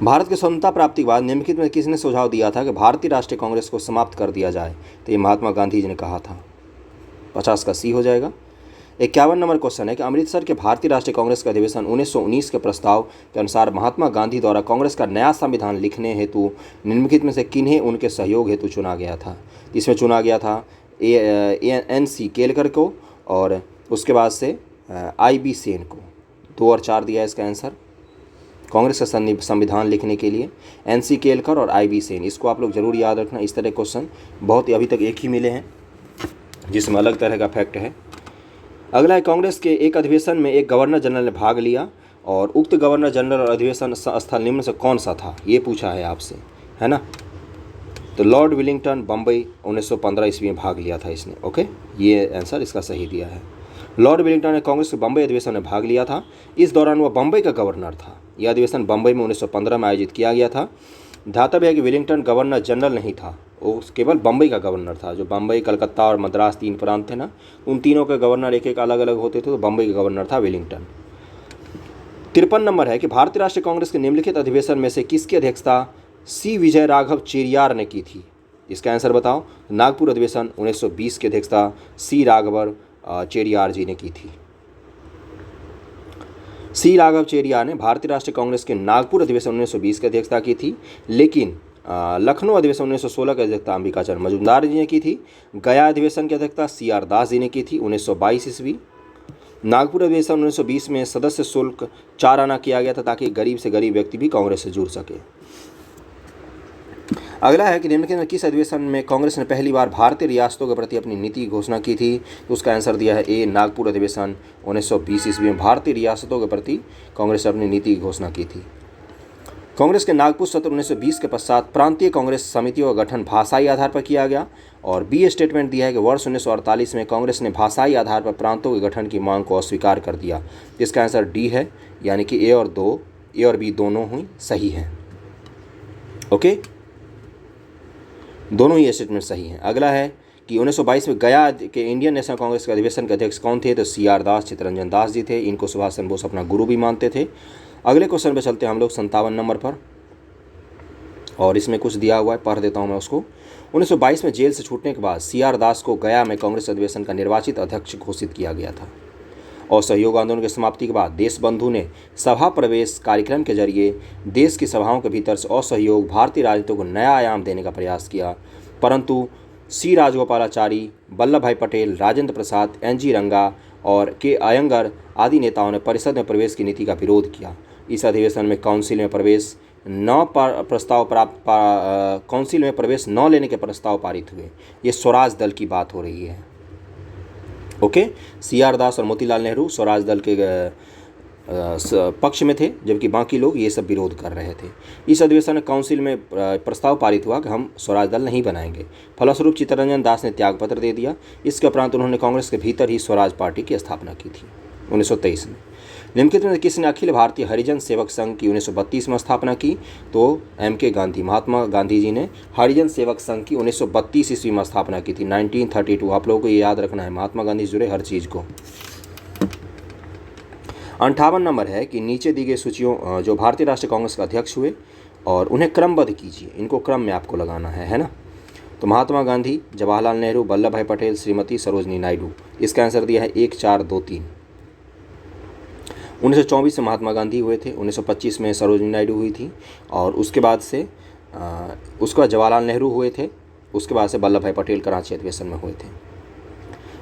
भारत की स्वतंत्रता प्राप्ति के बाद निम्नलिखित में किसने सुझाव दिया था कि भारतीय राष्ट्रीय कांग्रेस को समाप्त कर दिया जाए? तो ये महात्मा गांधी जी ने कहा था। 50 का सी हो जाएगा। 51 नंबर क्वेश्चन है कि अमृतसर के भारतीय राष्ट्रीय कांग्रेस का अधिवेशन 1919 के प्रस्ताव के अनुसार महात्मा गांधी द्वारा कांग्रेस का नया संविधान लिखने हेतु निम्नलिखित में से किन्हें उनके सहयोग हेतु चुना गया था? इसमें चुना गया था NC केलकर को और उसके बाद से IB सेन को। 2 और 4 दिया है इसका आंसर कांग्रेस का संविधान लिखने के लिए, NC केलकर और IB सेन। इसको आप लोग जरूर याद रखना। इस तरह क्वेश्चन बहुत ही अभी तक एक ही मिले हैं जिसमें अलग तरह का फैक्ट है। अगला है, कांग्रेस के एक अधिवेशन में एक गवर्नर जनरल ने भाग लिया और उक्त गवर्नर जनरल और अधिवेशन स्थल निम्न से कौन सा था? ये पूछा है आपसे, है ना। तो लॉर्ड विलिंगटन बम्बई 1915 ईस्वी में भाग लिया था इसने। ओके, ये आंसर इसका सही दिया है। लॉर्ड विलिंगटन ने कांग्रेस के बम्बई अधिवेशन में भाग लिया था। इस दौरान वह बम्बई का गवर्नर था। यह अधिवेशन बम्बई में 1915 में आयोजित किया गया था। ध्यातव्य है कि विलिंगटन गवर्नर जनरल नहीं था, वो केवल बम्बई का गवर्नर था। जो बम्बई, कलकत्ता और मद्रास 3 प्रांत थे ना, उन तीनों के गवर्नर एक एक अलग अलग होते थे, तो बम्बई का गवर्नर था विलिंगटन। 53 नंबर है कि भारतीय राष्ट्रीय कांग्रेस के निम्नलिखित अधिवेशन में से किसकी अध्यक्षता C विजय राघव चेरियार ने की थी? इसका आंसर बताओ। नागपुर अधिवेशन 1920 की अध्यक्षता C राघव चेरियार जी ने की थी। C राघव चेरियार ने भारतीय राष्ट्रीय कांग्रेस के नागपुर अधिवेशन 1920 की अध्यक्षता की थी, लेकिन लखनऊ अधिवेशन 1916 की अध्यक्षता अंबिका चरण मजूमदार जी ने की थी। गया अधिवेशन की अध्यक्षता CR दास जी ने की थी 1922 ईस्वी। नागपुर अधिवेशन 1920 में सदस्य शुल्क 4 आना किया गया था ताकि गरीब से गरीब व्यक्ति भी कांग्रेस से जुड़ सके। अगला है कि निम्नलिखित में किस अधिवेशन में कांग्रेस ने पहली बार भारतीय रियासतों के प्रति अपनी नीति की घोषणा की थी? उसका आंसर दिया है A नागपुर अधिवेशन 1920 ईस्वी में भारतीय रियासतों के प्रति कांग्रेस ने अपनी नीति की घोषणा की थी। कांग्रेस के नागपुर सत्र 1920 के पश्चात प्रांतीय कांग्रेस समितियों का गठन भाषाई आधार पर किया गया और B स्टेटमेंट दिया है कि वर्ष 1948 में कांग्रेस ने भाषाई आधार पर प्रांतों के गठन की मांग को अस्वीकार कर दिया। इसका आंसर D है, यानी कि A और B दोनों ही सही हैं। ओके, दोनों ही स्टेटमेंट सही हैं। अगला है कि 1922 में गया के इंडियन नेशनल कांग्रेस के अधिवेशन के अध्यक्ष कौन थे? तो CR दास, चित्तरंजन दास जी थे। इनको सुभाष चंद्र बोस अपना गुरु भी मानते थे। अगले क्वेश्चन पे चलते हैं हम लोग 57 नंबर पर, और इसमें कुछ दिया हुआ है, पढ़ देता हूँ मैं उसको। 1922 में जेल से छूटने के बाद CR दास को गया में कांग्रेस अधिवेशन का निर्वाचित अध्यक्ष घोषित किया गया था। असहयोग आंदोलन की समाप्ति के बाद देशबंधु ने सभा प्रवेश कार्यक्रम के जरिए देश की सभाओं के भीतर से असहयोग भारतीय राजनीति को नया आयाम देने का प्रयास किया, परंतु C राजगोपालाचारी, वल्लभ भाई पटेल, राजेंद्र प्रसाद, NG रंगा और K अयंगर आदि नेताओं ने परिषद में प्रवेश की नीति का विरोध किया। इस अधिवेशन में काउंसिल में प्रवेश न लेने के प्रस्ताव पारित हुए। ये स्वराज दल की बात हो रही है। ओके, CR दास और मोतीलाल नेहरू स्वराज दल के पक्ष में थे, जबकि बाकी लोग ये सब विरोध कर रहे थे। इस अधिवेशन में काउंसिल में प्रस्ताव पारित हुआ कि हम स्वराज दल नहीं बनाएंगे। फलस्वरूप चित्तरंजन दास ने त्यागपत्र दे दिया। इसके उपरांत उन्होंने कांग्रेस के भीतर ही स्वराज पार्टी की स्थापना की थी 1923 में। निम्नलिखित में किसने अखिल भारतीय हरिजन सेवक संघ की 1932 में स्थापना की? तो MK गांधी, महात्मा गांधी जी ने हरिजन सेवक संघ की 1932 ईस्वी में स्थापना की थी, 1932। आप लोगों को ये याद रखना है, महात्मा गांधी से जुड़े हर चीज़ को। 58 नंबर है कि नीचे दी गई सूचियों जो भारतीय राष्ट्रीय कांग्रेस के अध्यक्ष हुए और उन्हें क्रमबद्ध कीजिए। इनको क्रम में आपको लगाना है ना। तो महात्मा गांधी, जवाहरलाल नेहरू, वल्लभ भाई पटेल, श्रीमती सरोजनी नायडू। इसका आंसर दिया है 1, 4, 2, 3। 1924 में महात्मा गांधी हुए थे, 1925 में सरोजनी नायडू हुई थी, और उसके बाद जवाहरलाल नेहरू हुए थे, उसके बाद से वल्लभ भाई पटेल कराची अधिवेशन में हुए थे।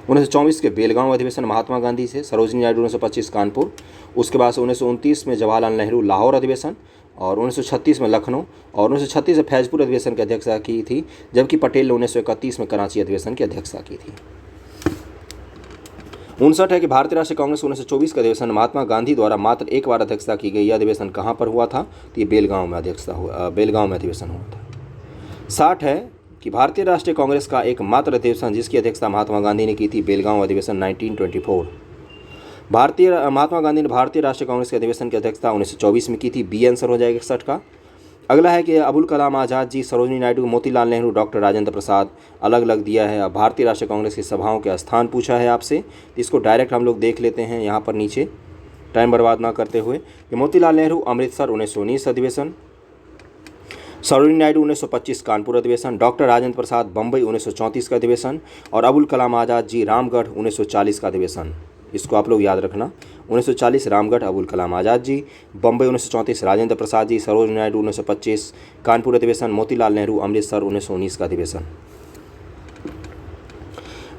1924 के बेलगांव अधिवेशन महात्मा गांधी से, सरोजनी नायडू 1925 कानपुर, उसके बाद से 1929 में जवाहरलाल नेहरू लाहौर अधिवेशन, और 1936 में लखनऊ, और 1936 में फैजपुर अधिवेशन की अध्यक्षता की थी, जबकि पटेल ने 1931 में कराची अधिवेशन की अध्यक्षता की थी। 59 है कि भारतीय राष्ट्रीय कांग्रेस 1924 का अधिवेशन महात्मा गांधी द्वारा मात्र एक बार अध्यक्षता की गई। यह अधिवेशन कहाँ पर हुआ था? तो ये बेलगांव में अधिवेशन हुआ था। 60 है कि भारतीय राष्ट्रीय कांग्रेस का एकमात्र अधिवेशन जिसकी अध्यक्षता महात्मा गांधी ने की थी, बेलगांव अधिवेशन 1924। महात्मा गांधी ने भारतीय राष्ट्रीय कांग्रेस के अधिवेशन की अध्यक्षता 1924 में की थी। B आंसर हो जाएगा 61 का। अगला है कि अबुल कलाम आज़ाद जी, सरोजनी नायडू, मोतीलाल नेहरू, डॉक्टर राजेंद्र प्रसाद, अलग अलग दिया है। अब भारतीय राष्ट्रीय कांग्रेस की सभाओं के स्थान पूछा है आपसे, इसको डायरेक्ट हम लोग देख लेते हैं यहाँ पर नीचे, टाइम बर्बाद ना करते हुए। कि मोतीलाल नेहरू अमृतसर 1919 अधिवेशन, सरोजिनी नायडू 1925 कानपुर अधिवेशन, डॉक्टर राजेंद्र प्रसाद बम्बई 1934 का अधिवेशन और अबुल कलाम आज़ाद जी रामगढ़ 1940 का अधिवेशन। इसको आप लोग याद रखना। 1940 रामगढ़ अबुल कलाम आज़ाद जी, बम्बई 1934 राजेंद्र प्रसाद जी, सरोजिनी नायडू 1925 कानपुर अधिवेशन, मोतीलाल नेहरू अमृतसर 1919 का अधिवेशन।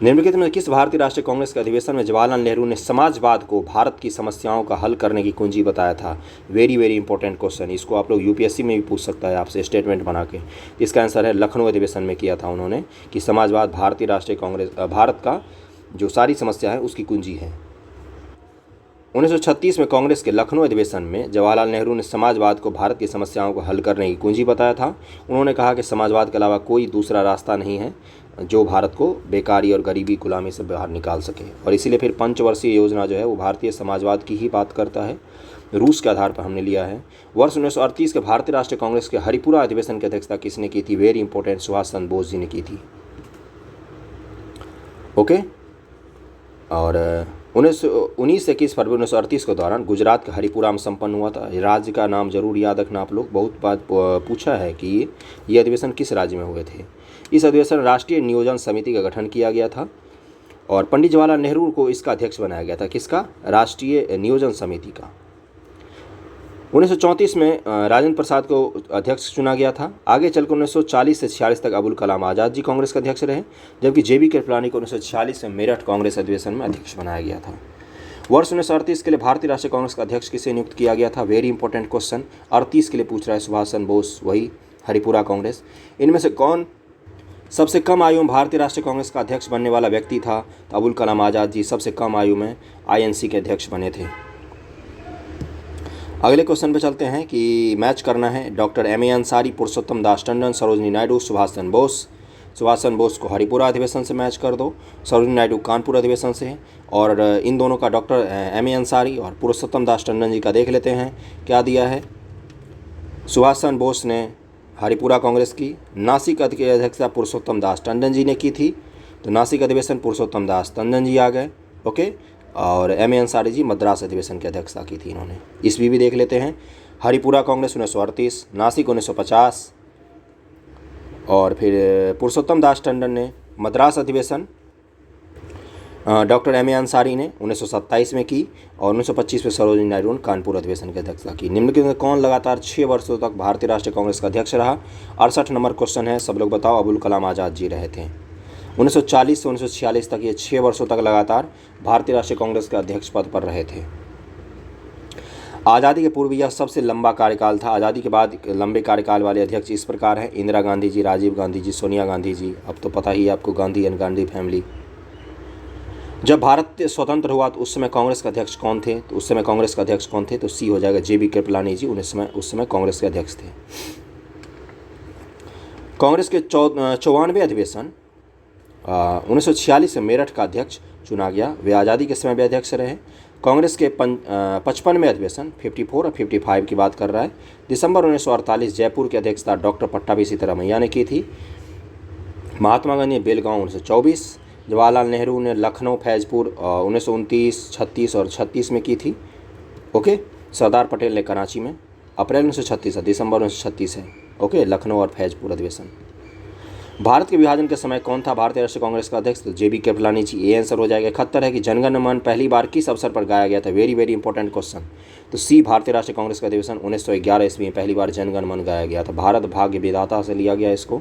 निम्नलिखित में किस भारतीय राष्ट्रीय कांग्रेस के अधिवेशन में जवाहरलाल नेहरू ने समाजवाद को भारत की समस्याओं का हल करने की कुंजी बताया था? Very very important question. इसको आप लोग यूपीएससी में भी पूछ सकता है आपसे स्टेटमेंट बना के। इसका आंसर है लखनऊ अधिवेशन में किया था उन्होंने कि समाजवाद भारतीय राष्ट्रीय कांग्रेस भारत का जो सारी समस्या है उसकी कुंजी है। 1936 में कांग्रेस के लखनऊ अधिवेशन में जवाहरलाल नेहरू ने समाजवाद को भारत की समस्याओं को हल करने की कुंजी बताया था। उन्होंने कहा कि समाजवाद के अलावा कोई दूसरा रास्ता नहीं है जो भारत को बेकारी और गरीबी गुलामी से बाहर निकाल सके, और इसीलिए फिर पंचवर्षीय योजना जो है वो भारतीय समाजवाद की ही बात करता है। रूस के आधार पर हमने लिया है। वर्ष 1938 के भारतीय राष्ट्रीय कांग्रेस के हरिपुरा अधिवेशन की अध्यक्षता किसने की थी? वेरी इंपॉर्टेंट, सुभाष चंद्र बोस जी ने की थी। ओके। और 19-21 फरवरी 1938 के दौरान गुजरात के हरिपुरा में संपन्न हुआ था। राज्य का नाम जरूर याद रखना आप लोग, बहुत बार पूछा है कि ये अधिवेशन किस राज्य में हुए थे। इस अधिवेशन राष्ट्रीय नियोजन समिति का गठन किया गया था और पंडित जवाहरलाल नेहरू को इसका अध्यक्ष बनाया गया था। किसका? राष्ट्रीय नियोजन समिति का। 1934 में राजेंद्र प्रसाद को अध्यक्ष चुना गया था। आगे चलकर 1940 से 46 तक अबुल कलाम आज़ाद जी कांग्रेस के अध्यक्ष रहे, जबकि JB कृपलानी को 1946 में मेरठ कांग्रेस अधिवेशन में अध्यक्ष बनाया गया था। वर्ष 1938 के लिए भारतीय राष्ट्रीय कांग्रेस का अध्यक्ष किसे नियुक्त किया गया था? Very important question. 38 के लिए पूछ रहा है सुभाष चंद्र बोस, वही हरिपुरा कांग्रेस। इनमें से कौन सबसे कम आयु में भारतीय राष्ट्रीय कांग्रेस का अध्यक्ष बनने वाला व्यक्ति था? तो अबुल कलाम आज़ाद जी सबसे कम आयु में INC के अध्यक्ष बने थे। अगले क्वेश्चन पे चलते हैं कि मैच करना है। डॉक्टर MA अंसारी, पुरुषोत्तम दास टंडन, सरोजिनी नायडू, सुभाष चंद्र बोस। सुभाष चंद्र बोस को हरिपुरा अधिवेशन से मैच कर दो, सरोजिनी नायडू कानपुर अधिवेशन से, और इन दोनों का डॉक्टर MA अंसारी और पुरुषोत्तम दास टंडन जी का देख लेते हैं क्या दिया है। सुभाष चंद्र बोस ने हरिपुरा कांग्रेस की, नासिक की अध्यक्षता पुरुषोत्तम दास टंडन जी ने की थी, तो नासिक अधिवेशन पुरुषोत्तम दास टंडन जी आ गए। ओके। और MA अंसारी जी मद्रास अधिवेशन की अध्यक्षता की थी इन्होंने। ईस्वी भी देख लेते हैं। हरिपुरा कांग्रेस 1938, नासिक 1950 और फिर पुरुषोत्तम दास टंडन ने मद्रास अधिवेशन डॉक्टर MA अंसारी ने 1927 में की और 1925 में सरोजिनी नायडू ने कानपुर अधिवेशन की अध्यक्षता की। निम्नलिखित में कौन लगातार 6 वर्षों तक भारतीय राष्ट्रीय कांग्रेस का अध्यक्ष रहा? 68 नंबर क्वेश्चन है, सब लोग बताओ। अबुल कलाम आज़ाद जी रहे थे। 1940 से 1946 तक ये 6 वर्षों तक लगातार भारतीय राष्ट्रीय कांग्रेस के अध्यक्ष पद पर रहे थे। आज़ादी के पूर्व यह सबसे लंबा कार्यकाल था। आज़ादी के बाद लंबे कार्यकाल वाले अध्यक्ष इस प्रकार हैं: इंदिरा गांधी जी, राजीव गांधी जी, सोनिया गांधी जी। अब तो पता ही है आपको, गांधी एंड गांधी फैमिली। जब भारत स्वतंत्र हुआ तो उस समय कांग्रेस के अध्यक्ष कौन थे? तो उस समय कांग्रेस के अध्यक्ष कौन थे? तो C हो जाएगा, JB कृपलानी जी उस समय कांग्रेस के अध्यक्ष थे। कांग्रेस के 94वें अधिवेशन 1946 में मेरठ का अध्यक्ष चुना गया। वे आज़ादी के समय भी अध्यक्ष रहे। कांग्रेस के 55वें अधिवेशन 54 और 55 की बात कर रहा है, दिसंबर 1948 जयपुर की अध्यक्षता डॉक्टर पट्टाभी सीतारामैया ने की थी। महात्मा गांधी ने बेलगांव 1924, जवाहरलाल नेहरू ने लखनऊ फैजपुर 1929, 36 और 36 में की थी। ओके। सरदार पटेल ने कराची में अप्रैल 1936 है, दिसंबर 1936 है। ओके। लखनऊ और फैजपुर अधिवेशन। भारत के विभाजन के समय कौन था भारतीय राष्ट्रीय कांग्रेस का अध्यक्ष? तो JB कृपलानी जी। ये आंसर हो जाएगा। 71 है कि जनगण मन पहली बार किस अवसर पर गाया गया था? Very very important question. तो C भारतीय राष्ट्रीय कांग्रेस का अधिवेशन 1911 ईस्वी में पहली बार जनगण मन गाया गया था। भारत भाग्य विधाता से लिया गया इसको।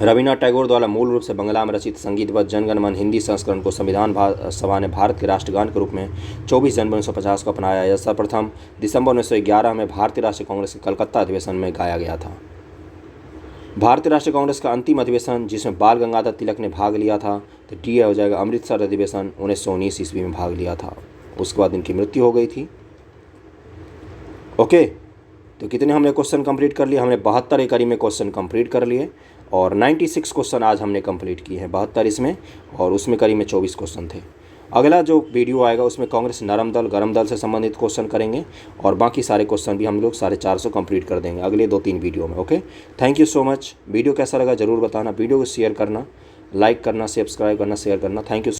रविन्द्रनाथ टैगोर द्वारा मूल रूप से बंगला में रचित संगीतबद्ध जनगण मन हिंदी संस्करण को संविधान सभा ने भारत के राष्ट्रगान के रूप में 24 जनवरी 1950 को अपनाया। यह सर्वप्रथम दिसंबर 1911 में भारतीय राष्ट्रीय कांग्रेस के कलकत्ता अधिवेशन में गाया गया था। भारतीय राष्ट्रीय कांग्रेस का अंतिम अधिवेशन जिसमें बाल गंगाधर तिलक ने भाग लिया था, तो D हो जाएगा, अमृतसर अधिवेशन 1919 ईस्वी में भाग लिया था। उसके बाद इनकी मृत्यु हो गई थी। ओके। तो कितने हमने क्वेश्चन कंप्लीट कर लिए? हमने 72 एकड़ी में क्वेश्चन कंप्लीट कर लिए और 96 क्वेश्चन आज हमने कंप्लीट किए हैं, 72 इसमें, और उसमें कड़ी में 24 क्वेश्चन थे। अगला जो वीडियो आएगा उसमें कांग्रेस नरम दल गरम दल से संबंधित क्वेश्चन करेंगे और बाकी सारे क्वेश्चन भी हम लोग 450 कंप्लीट कर देंगे अगले 2-3 वीडियो में। Okay. Thank you so much. Video कैसा लगा ज़रूर बताना, वीडियो को शेयर करना, लाइक करना, सब्सक्राइब करना, शेयर करना। Thank you.